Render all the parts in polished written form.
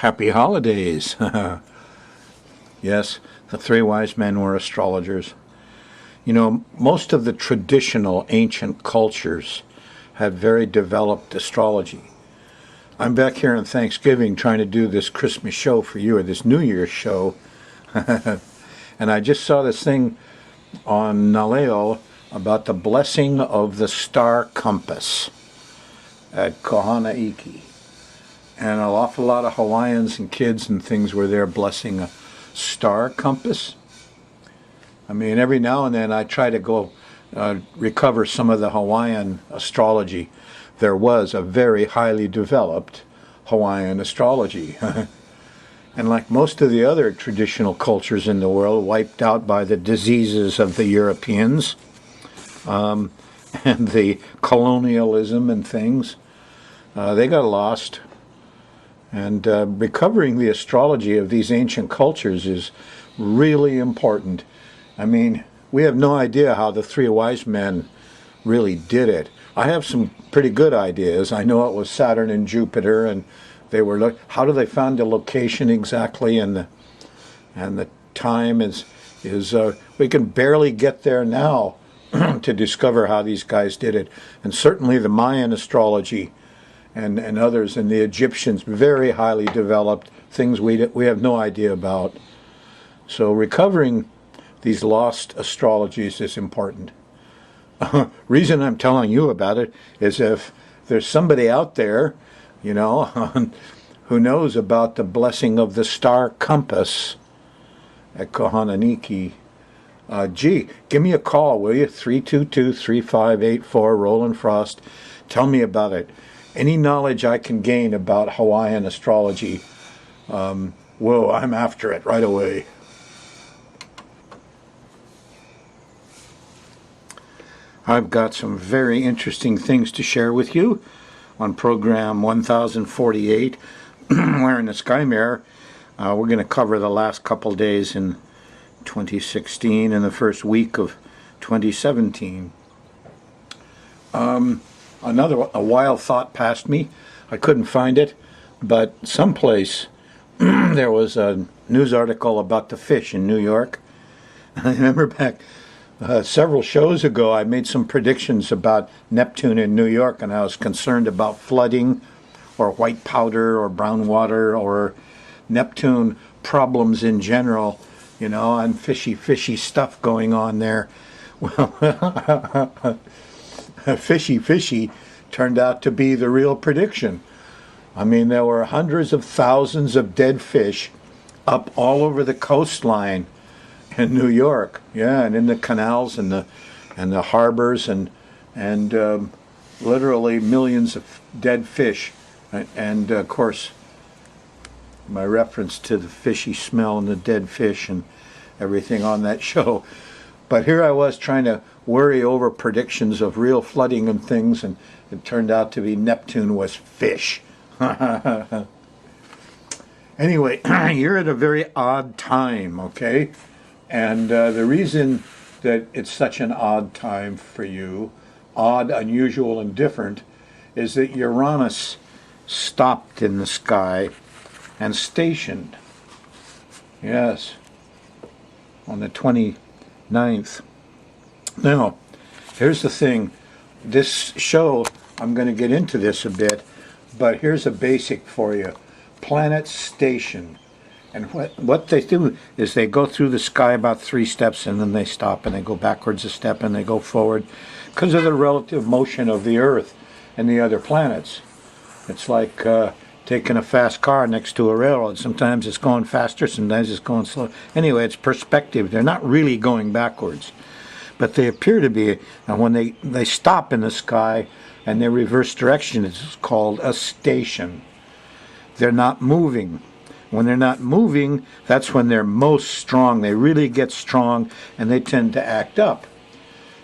Happy holidays. Yes, the three wise men were astrologers. You know, most of the traditional ancient cultures had very developed astrology. I'm back here on Thanksgiving trying to do this Christmas show for you, or this New Year's show. And I just saw this thing on Naleo about the blessing of the star compass at Kahanaiki. And an awful lot of Hawaiians and kids and things were there blessing a star compass. I mean, every now and then I try to go recover some of the Hawaiian astrology. There was a very highly developed Hawaiian astrology. And like most of the other traditional cultures in the world, wiped out by the diseases of the Europeans and the colonialism and things, they got lost. And recovering the astrology of these ancient cultures is really important. I mean, we have no idea how the three wise men really did it. I have some pretty good ideas. I know it was Saturn and Jupiter, and they were how do they find the location exactly, and the time is we can barely get there now to discover how these guys did it. And certainly the Mayan astrology and others, and the Egyptians, very highly developed things we have no idea about. So recovering these lost astrologies is important. Reason I'm telling you about it is if there's somebody out there, you know, who knows about the blessing of the star compass at Kohananiki, gee, give me a call, will you? 322-3584, Rollin Frost. Tell me about it. Any knowledge I can gain about Hawaiian astrology, whoa, I'm after it right away. I've got some very interesting things to share with you on program 1048. We're in the Sky Mirror. We're going to cover the last couple days in 2016 and the first week of 2017. A wild thought passed me. I couldn't find it, but someplace there was a news article about the fish in New York. I remember back several shows ago, I made some predictions about Neptune in New York, and I was concerned about flooding or white powder or brown water or Neptune problems in general, you know, and fishy stuff going on there. Well, fishy turned out to be the real prediction. I mean, there were hundreds of thousands of dead fish up all over the coastline in New York, yeah, and in the canals and the harbors and literally millions of dead fish, and of course, my reference to the fishy smell and the dead fish and everything on that show. But here I was trying to worry over predictions of real flooding and things, and it turned out to be Neptune was fish. Anyway, you're at a very odd time, okay? And the reason that it's such an odd time for you, odd, unusual, and different, is that Uranus stopped in the sky and stationed. Yes, on the 29th. Now, here's the thing. This show, I'm going to get into this a bit, but here's a basic for you. Planets station. And what they do is they go through the sky about 3 steps, and then they stop, and they go backwards a step, and they go forward because of the relative motion of the Earth and the other planets. It's like taking a fast car next to a railroad. Sometimes it's going faster, sometimes it's going slow. Anyway, it's perspective. They're not really going backwards, but they appear to be. And when they stop in the sky and they reverse direction, it's called a station. They're not moving. When they're not moving, that's when they're most strong. They really get strong, and they tend to act up.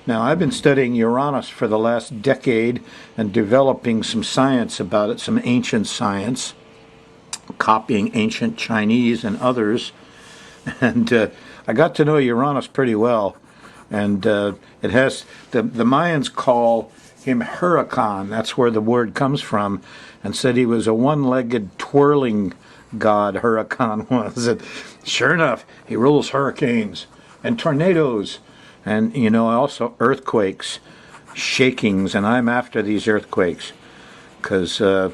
Now, I've been studying Uranus for the last decade and developing some science about it, some ancient science, copying ancient Chinese and others. And I got to know Uranus pretty well. And it has, the Mayans call him Huracan, that's where the word comes from, and said he was a one-legged twirling god Huracan was. And sure enough, he rules hurricanes and tornadoes and, also earthquakes, shakings. And I'm after these earthquakes because, some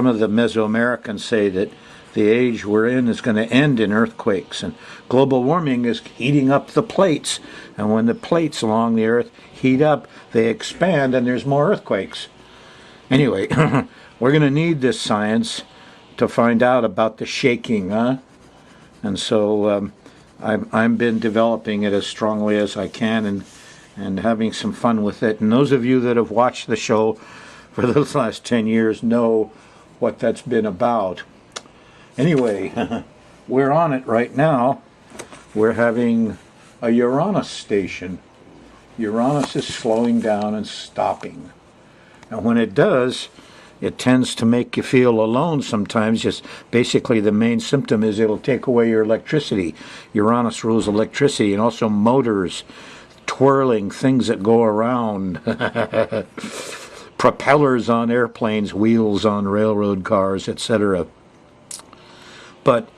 of the Mesoamericans say that the age we're in is going to end in earthquakes. And global warming is heating up the plates. And when the plates along the earth heat up, they expand and there's more earthquakes. Anyway, we're going to need this science to find out about the shaking, huh? And so I've been developing it as strongly as I can and having some fun with it. And those of you that have watched the show for the last 10 years know what that's been about. Anyway, we're on it right now. We're having a Uranus station. Uranus is slowing down and stopping. And when it does, it tends to make you feel alone sometimes. Just basically the main symptom is it'll take away your electricity. Uranus rules electricity and also motors, twirling, things that go around. Propellers on airplanes, wheels on railroad cars, etc. But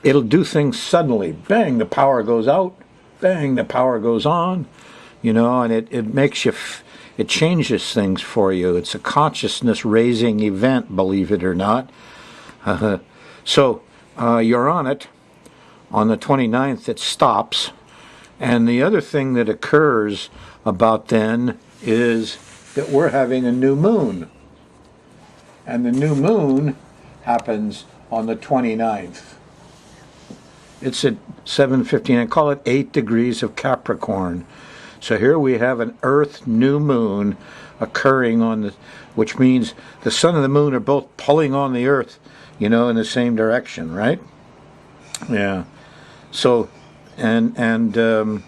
it'll do things suddenly. Bang, the power goes out. Bang, the power goes on. And it makes you... It changes things for you. It's a consciousness-raising event, believe it or not. So you're on it. On the 29th, it stops. And the other thing that occurs about then is that we're having a new moon. And the new moon happens on the 29th. It's at 7:15. I call it 8 degrees of Capricorn. So here we have an Earth new moon occurring which means the sun and the moon are both pulling on the Earth, in the same direction, right? Yeah. So, and the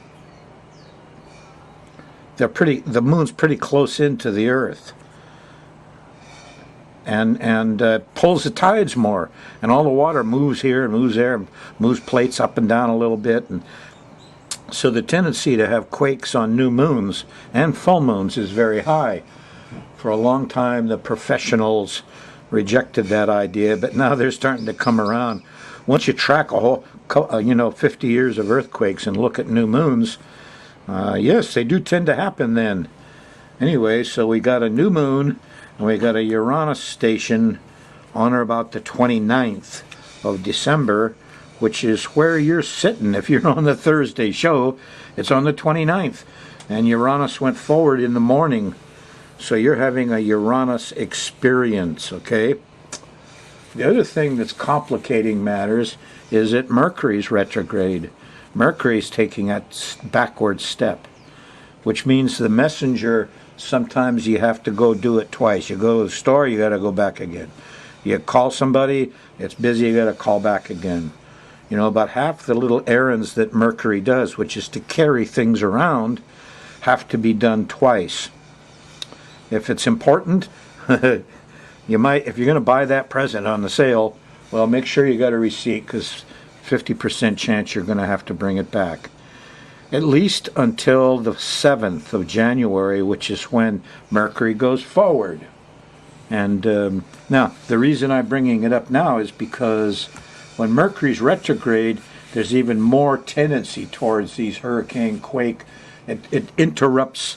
moon's pretty close into the Earth, and pulls the tides more, and all the water moves here and moves there, and moves plates up and down a little bit, and so the tendency to have quakes on new moons and full moons is very high. For a long time, the professionals rejected that idea, but now they're starting to come around. Once you track a whole, 50 years of earthquakes and look at new moons, yes, they do tend to happen then. Anyway, so we got a new moon, and we got a Uranus station on or about the 29th of December, which is where you're sitting. If you're on the Thursday show, it's on the 29th. And Uranus went forward in the morning. So you're having a Uranus experience, okay? The other thing that's complicating matters is that Mercury's retrograde. Mercury's taking a backward step, which means the messenger, sometimes you have to go do it twice. You go to the store, you got to go back again. You call somebody, it's busy, you got to call back again. About half the little errands that Mercury does, which is to carry things around, have to be done twice. If it's important, you might, if you're going to buy that present on the sale, well, make sure you got a receipt, because 50% chance you're going to have to bring it back. At least until the 7th of January, which is when Mercury goes forward. And now, the reason I'm bringing it up now is because when Mercury's retrograde, there's even more tendency towards these hurricane quake. It interrupts,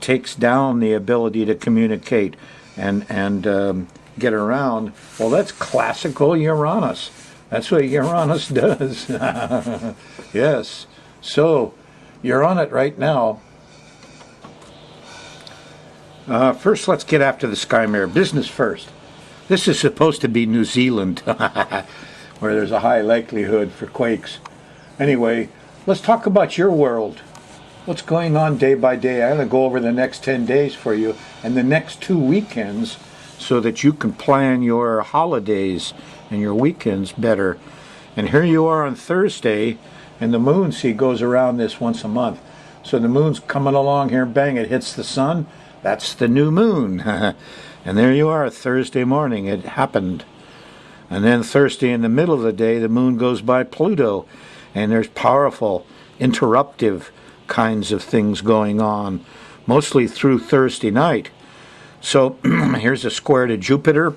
takes down the ability to communicate and get around. Well, that's classical Uranus. That's what Uranus does. Yes. So, you're on it right now. First, let's get after the sky mirror. Business first. This is supposed to be New Zealand, where there's a high likelihood for quakes. Anyway, let's talk about your world. What's going on day by day? I'm going to go over the next 10 days for you and the next 2 weekends so that you can plan your holidays and your weekends better. And here you are on Thursday, and the moon, see, goes around this once a month. So the moon's coming along here, bang, it hits the sun. That's the new moon. And there you are, Thursday morning. It happened. And then Thursday in the middle of the day, the moon goes by Pluto, and there's powerful, interruptive kinds of things going on, mostly through Thursday night. So here's a square to Jupiter.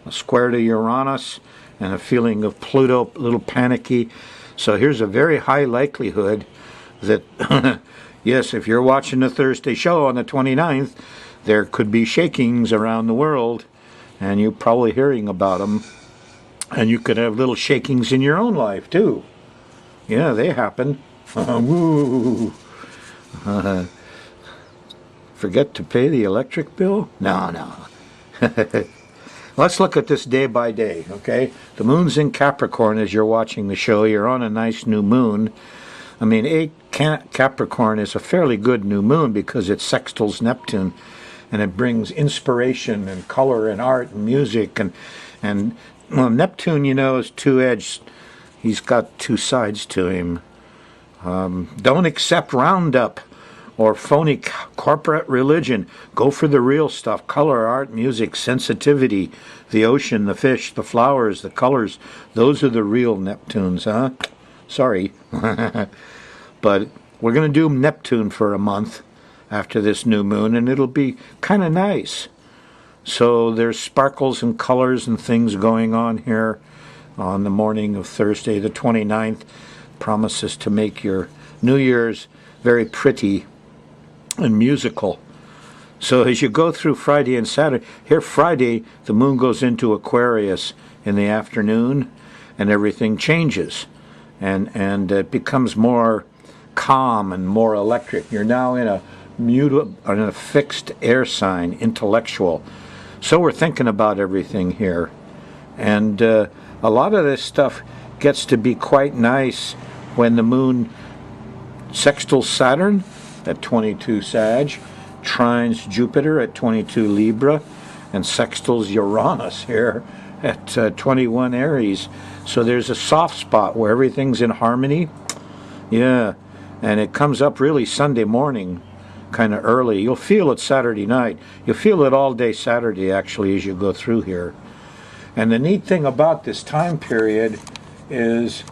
a square to Uranus, and a feeling of Pluto, a little panicky. So here's a very high likelihood that, yes, if you're watching the Thursday show on the 29th, there could be shakings around the world, and you're probably hearing about them. And you could have little shakings in your own life, too. Yeah, they happen. Woo. Forget to pay the electric bill? No. Let's look at this day by day, okay? The moon's in Capricorn as you're watching the show. You're on a nice new moon. I mean, Capricorn is a fairly good new moon because it sextiles Neptune, and it brings inspiration and color and art and music. And well, Neptune, you know, is two-edged. He's got two sides to him. Don't accept Roundup or phony corporate religion. Go for the real stuff. Color, art, music, sensitivity, the ocean, the fish, the flowers, the colors. Those are the real Neptunes, huh? Sorry. But we're going to do Neptune for a month after this new moon, and it'll be kind of nice. So there's sparkles and colors and things going on here on the morning of Thursday the 29th. Promises to make your New Year's very pretty and musical. So as you go through Friday and Saturday, here Friday the moon goes into Aquarius in the afternoon, and everything changes, and it becomes more calm and more electric. You're now in a fixed air sign, intellectual. So we're thinking about everything here, and a lot of this stuff gets to be quite nice when the moon sextiles Saturn at 22 Sag, trines Jupiter at 22 Libra, and sextiles Uranus here at 21 Aries. So there's a soft spot where everything's in harmony. Yeah, and it comes up really Sunday morning, kind of early. You'll feel it Saturday night. You'll feel it all day Saturday, actually, as you go through here. And the neat thing about this time period is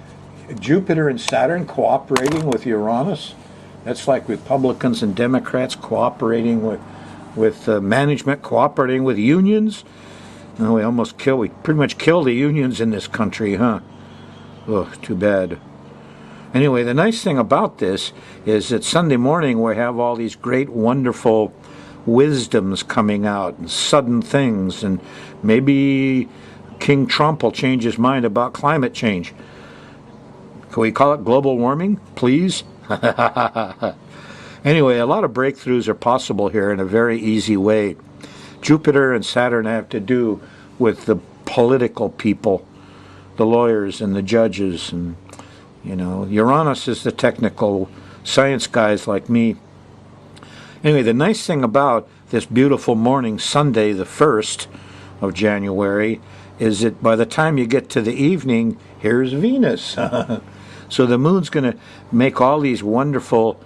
Jupiter and Saturn cooperating with Uranus. That's like Republicans and Democrats cooperating with management, cooperating with unions. Oh, we pretty much killed the unions in this country, huh? Oh, too bad. Anyway, the nice thing about this is that Sunday morning we have all these great, wonderful wisdoms coming out, and sudden things, and maybe King Trump will change his mind about climate change. Can we call it global warming, please? Anyway, a lot of breakthroughs are possible here in a very easy way. Jupiter and Saturn have to do with the political people, the lawyers and the judges, and Uranus is the technical science guys like me. Anyway, the nice thing about this beautiful morning, Sunday the 1st of January, is that by the time you get to the evening, here's Venus. So the moon's going to make all these wonderful,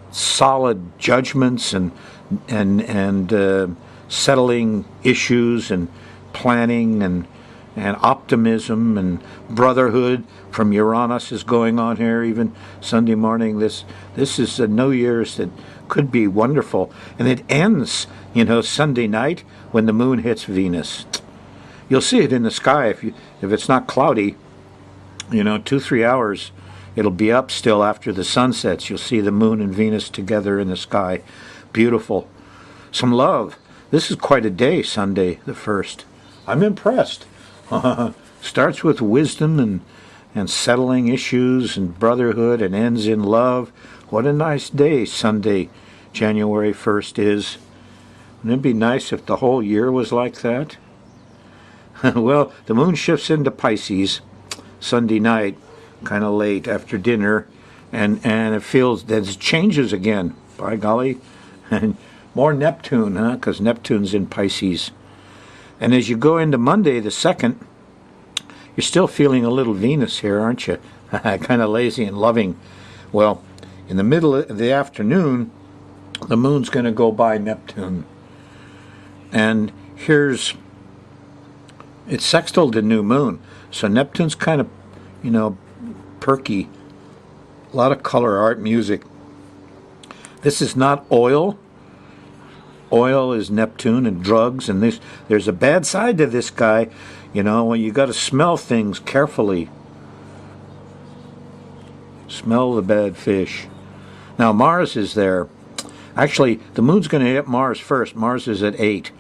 solid judgments and settling issues and planning and optimism and brotherhood from Uranus is going on here even Sunday morning. This is a New Year's that could be wonderful, and it ends Sunday night when the moon hits Venus. You'll see it in the sky if it's not cloudy. 2-3 hours it'll be up still after the sun sets. You'll see the moon and Venus together in the sky. Beautiful. Some love. This is quite a day, Sunday the 1st. I'm impressed. Starts with wisdom and settling issues and brotherhood and ends in love. What a nice day Sunday, January 1st is. Wouldn't it be nice if the whole year was like that? Well, the moon shifts into Pisces Sunday night, kind of late after dinner, and it feels that it changes again. By golly. And more Neptune, huh? Because Neptune's in Pisces. And as you go into Monday the 2nd, you're still feeling a little Venus here, aren't you? Kind of lazy and loving. Well, in the middle of the afternoon, the moon's going to go by Neptune. And it's sextile the new moon. So Neptune's kind of, perky. A lot of color, art, music. This is not oil. oil is Neptune and drugs, and there's a bad side to this guy. You know, when you got to smell things carefully. Smell the bad fish. Now Mars is there. Actually, the moon's going to hit Mars first. Mars is at 8.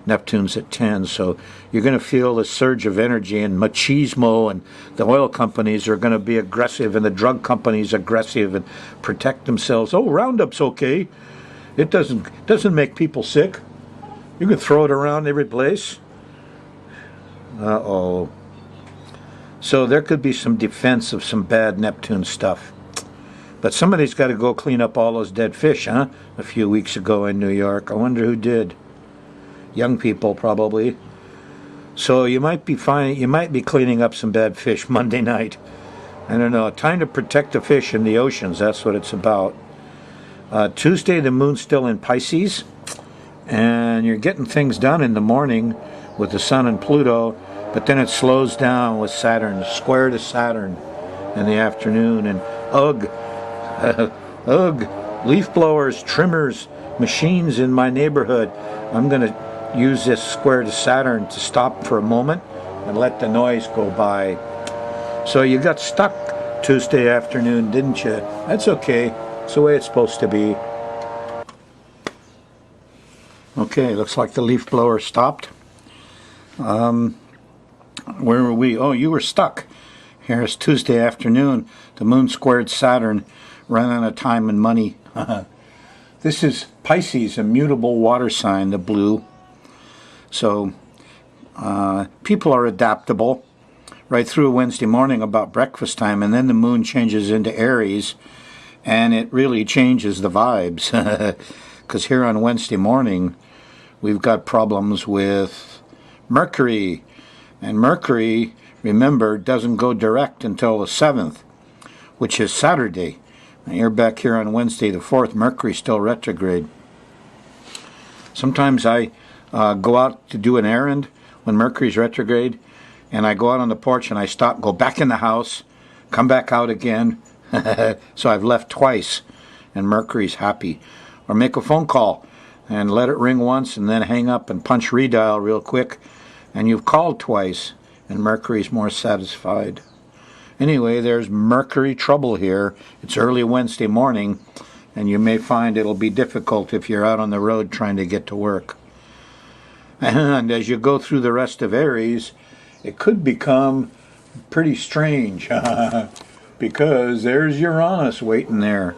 Neptune's at 10. So you're going to feel the surge of energy, and machismo, and the oil companies are going to be aggressive, and the drug companies aggressive and protect themselves. Oh, Roundup's okay. It doesn't make people sick. You can throw it around every place. Uh-oh. So there could be some defense of some bad Neptune stuff. But somebody's got to go clean up all those dead fish, huh? A few weeks ago in New York. I wonder who did. Young people, probably. So you might be cleaning up some bad fish Monday night. I don't know. Time to protect the fish in the oceans. That's what it's about. Tuesday, the moon's still in Pisces. And you're getting things done in the morning with the sun and Pluto. But then it slows down with Saturn, square to Saturn in the afternoon. And ugh, leaf blowers, trimmers, machines in my neighborhood. I'm going to use this square to Saturn to stop for a moment and let the noise go by. So you got stuck Tuesday afternoon, didn't you? That's okay. It's the way it's supposed to be. Okay, looks like the leaf blower stopped. Where were we? Oh, you were stuck. Here's Tuesday afternoon. The moon squared Saturn, ran out of time and money. This is Pisces, a mutable water sign, the blue. So people are adaptable right through Wednesday morning about breakfast time, and then the moon changes into Aries, and it really changes the vibes. Because here on Wednesday morning, we've got problems with Mercury. And Mercury, remember, doesn't go direct until the 7th, which is Saturday. And you're back here on Wednesday the 4th. Mercury's still retrograde. Sometimes I go out to do an errand when Mercury's retrograde, and I go out on the porch and I stop, go back in the house, come back out again. So I've left twice, and Mercury's happy. Or make a phone call and let it ring once and then hang up and punch redial real quick, and you've called twice, and Mercury's more satisfied. Anyway, there's Mercury trouble here. It's early Wednesday morning, and you may find it'll be difficult if you're out on the road trying to get to work. And as you go through the rest of Aries, it could become pretty strange, because there's Uranus waiting there.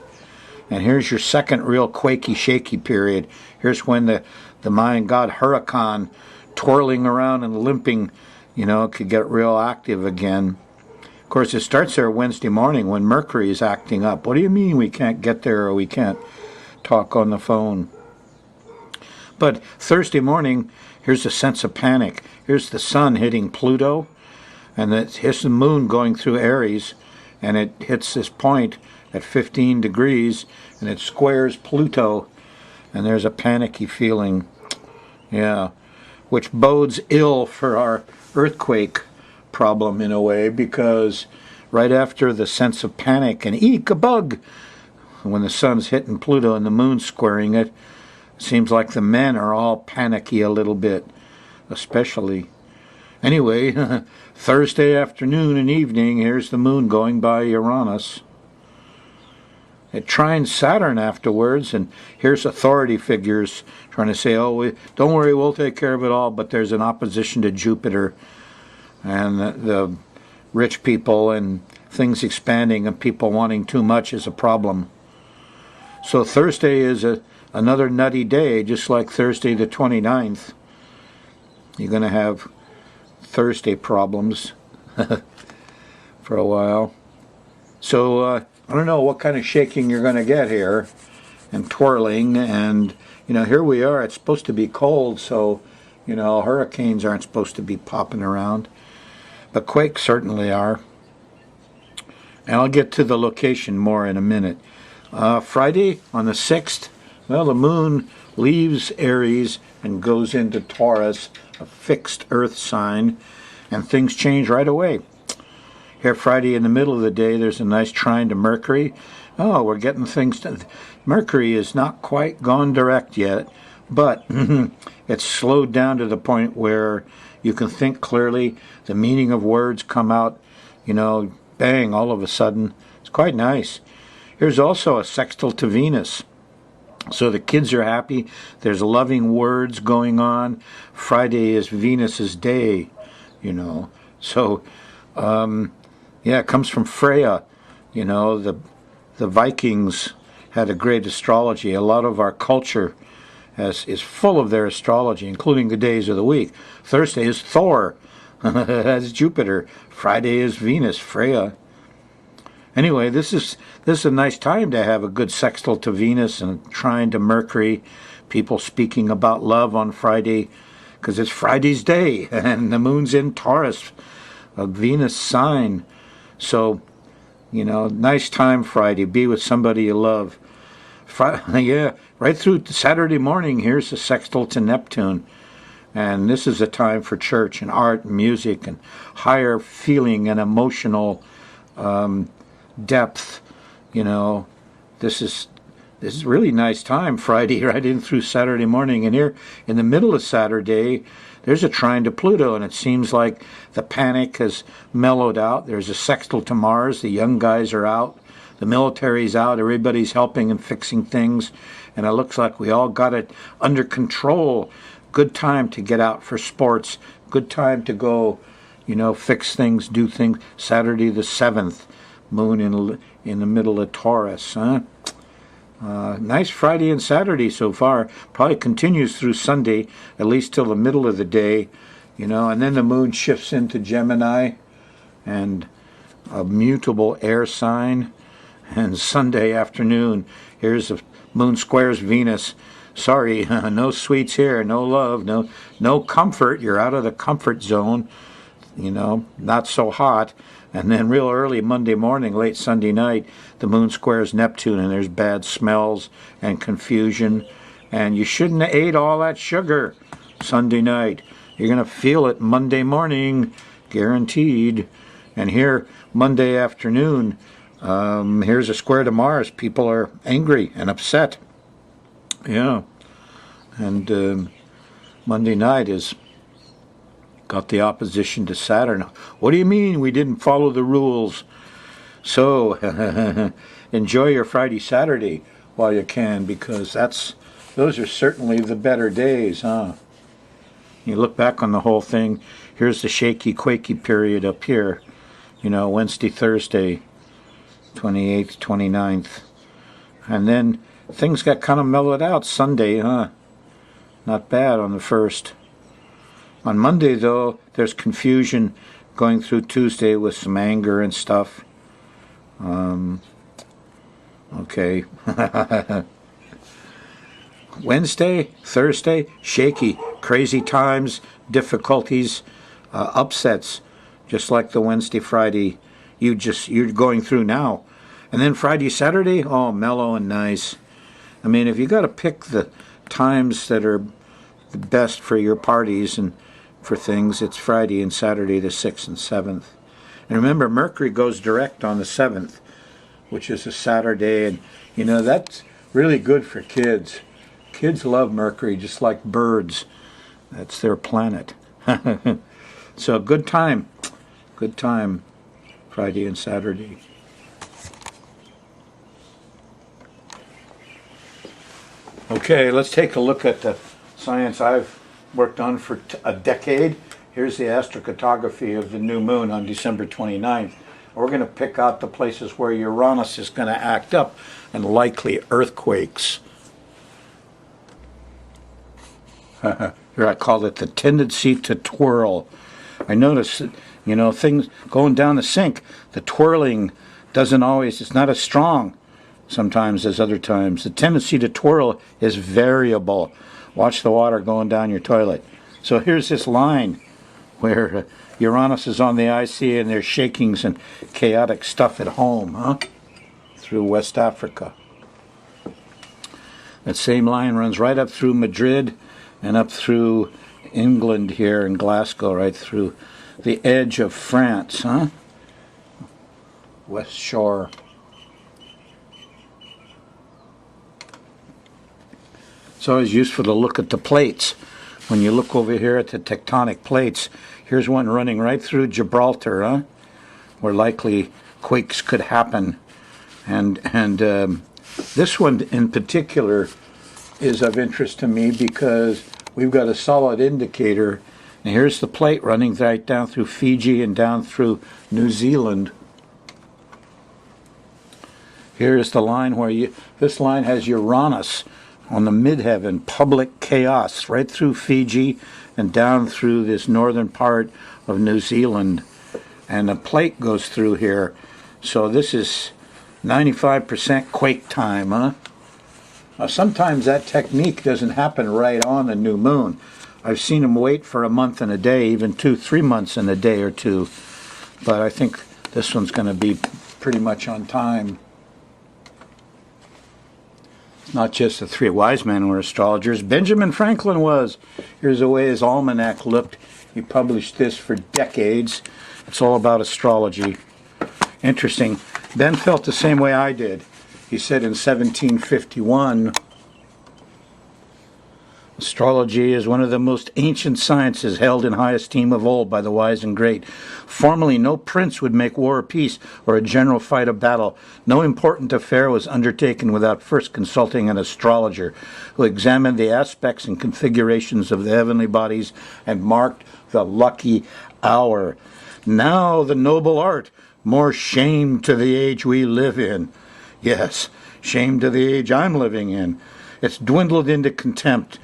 And here's your second real quakey, shaky period. Here's when the Mayan god Huracan, twirling around and limping, could get real active again. Of course, it starts there Wednesday morning when Mercury is acting up. What do you mean we can't get there, or we can't talk on the phone? But Thursday morning, here's a sense of panic. Here's the sun hitting Pluto, and here's the moon going through Aries, and it hits this point at 15 degrees, and it squares Pluto, and there's a panicky feeling. Yeah. Which bodes ill for our earthquake problem in a way, because right after the sense of panic and eek, a bug, when the sun's hitting Pluto and the moon's squaring it, seems like the men are all panicky a little bit, especially. Anyway, Thursday afternoon and evening, here's the moon going by Uranus. It trines Saturn afterwards, and here's authority figures trying to say, don't worry, we'll take care of it all, but there's an opposition to Jupiter, and the rich people and things expanding and people wanting too much is a problem. So Thursday is another nutty day, just like Thursday the 29th. You're going to have Thursday problems for a while. So I don't know what kind of shaking you're going to get here, and twirling, and here we are. It's supposed to be cold, so hurricanes aren't supposed to be popping around, but quakes certainly are. And I'll get to the location more in a minute. Friday on the 6th, well, the moon leaves Aries and goes into Taurus, a fixed earth sign, and things change right away. Here Friday in the middle of the day, there's a nice trine to Mercury. Oh, we're getting things done. Mercury is not quite gone direct yet, But it's slowed down to the point where you can think clearly. The meaning of words come out, bang, all of a sudden. It's quite nice. Here's also a sextile to Venus. So the kids are happy. There's loving words going on. Friday is Venus's day, So, it comes from Freya. The Vikings had a great astrology. A lot of our culture is full of their astrology, including the days of the week. Thursday is Thor. That's Jupiter. Friday is Venus, Freya. Anyway, this is a nice time to have a good sextile to Venus and trine to Mercury. People speaking about love on Friday because it's Friday's day and the moon's in Taurus, a Venus sign. So, nice time Friday. Be with somebody you love. Right through Saturday morning, here's a sextile to Neptune. And this is a time for church and art and music and higher feeling and emotional depth. This is a really nice time, Friday, right in through Saturday morning. And here in the middle of Saturday, there's a trine to Pluto, and it seems like the panic has mellowed out. There's a sextile to Mars. The young guys are out. The military's out. Everybody's helping and fixing things. And it looks like we all got it under control. Good time to get out for sports. Good time to go, fix things, do things. Saturday the 7th, moon in the middle of Taurus. Nice Friday and Saturday so far. Probably continues through Sunday, at least till the middle of the day. And then the moon shifts into Gemini and a mutable air sign. And Sunday afternoon, here's the moon squares Venus. Sorry, no sweets here, no love, no comfort. You're out of the comfort zone, not so hot. And then real early Monday morning, late Sunday night, the moon squares Neptune, and there's bad smells and confusion. And you shouldn't have ate all that sugar Sunday night. You're going to feel it Monday morning, guaranteed. And here, Monday afternoon, here's a square to Mars. People are angry and upset. Yeah. And Monday night is got the opposition to Saturn. What do you mean we didn't follow the rules? So enjoy your Friday, Saturday while you can, because those are certainly the better days, huh? You look back on the whole thing. Here's the shaky, quaky period up here. Wednesday, Thursday, 28th, 29th. And then things got kind of mellowed out Sunday, huh? Not bad on the 1st. On Monday, though, there's confusion going through Tuesday with some anger and stuff. Okay. Wednesday, Thursday, shaky, crazy times, difficulties, upsets, just like the Wednesday, Friday you're going through now. And then Friday, Saturday, mellow and nice. I mean, if you got to pick the times that are the best for your parties and for things, it's Friday and Saturday, the 6th and 7th. And remember, Mercury goes direct on the 7th, which is a Saturday, and that's really good for kids. Kids love Mercury just like birds. That's their planet. So good time, Friday and Saturday. Okay, let's take a look at the science I've worked on for a decade. Here's the astrocartography of the new moon on December 29th. We're going to pick out the places where Uranus is going to act up and likely earthquakes. Here I call it the tendency to twirl. I notice that, things going down the sink, the twirling it's not as strong sometimes as other times. The tendency to twirl is variable. Watch the water going down your toilet. So here's this line where Uranus is on the IC and there's shakings and chaotic stuff at home, through West Africa. That same line runs right up through Madrid and up through England here in Glasgow, right through the edge of France, West Shore. It's always useful to look at the plates. When you look over here at the tectonic plates, here's one running right through Gibraltar, where likely quakes could happen. And this one in particular is of interest to me because we've got a solid indicator. And here's the plate running right down through Fiji and down through New Zealand. Here's the line where this line has Uranus on the midheaven, public chaos, right through Fiji and down through this northern part of New Zealand. And a plate goes through here. So this is 95% quake time, Now, sometimes that technique doesn't happen right on the new moon. I've seen them wait for a month and a day, even 2-3 months and a day or two. But I think this one's going to be pretty much on time. It's not just the three wise men were astrologers. Benjamin Franklin was. Here's the way his almanac looked. He published this for decades. It's all about astrology. Interesting. Ben felt the same way I did. He said in 1751, astrology is one of the most ancient sciences held in high esteem of old by the wise and great. Formerly, no prince would make war or peace or a general fight a battle. No important affair was undertaken without first consulting an astrologer who examined the aspects and configurations of the heavenly bodies and marked the lucky hour. Now the noble art, more shame to the age we live in. Yes, shame to the age I'm living in. It's dwindled into contempt.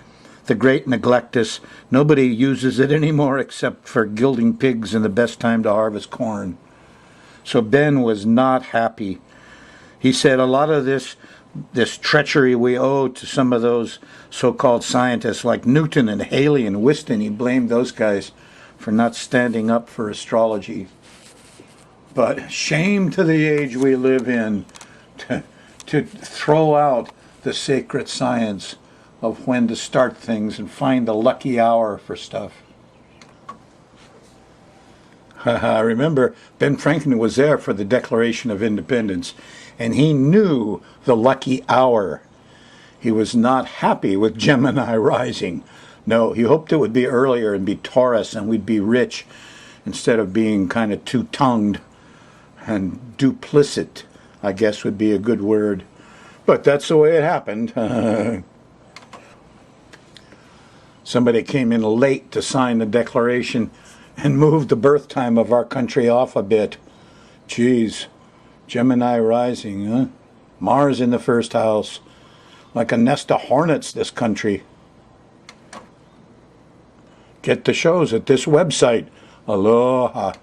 The great neglect us. Nobody uses it anymore except for gilding pigs and the best time to harvest corn. So Ben was not happy. He said a lot of this treachery we owe to some of those so-called scientists like Newton and Halley and Whiston. He blamed those guys for not standing up for astrology. But shame to the age we live in to throw out the sacred science of when to start things and find the lucky hour for stuff. I remember Ben Franklin was there for the Declaration of Independence, and he knew the lucky hour. He was not happy with Gemini rising. No, he hoped it would be earlier and be Taurus and we'd be rich instead of being kind of two-tongued. And duplicit, I guess, would be a good word. But that's the way it happened. Somebody came in late to sign the Declaration and moved the birth time of our country off a bit. Geez, Gemini rising, huh? Mars in the first house. Like a nest of hornets, this country. Get the shows at this website. Aloha.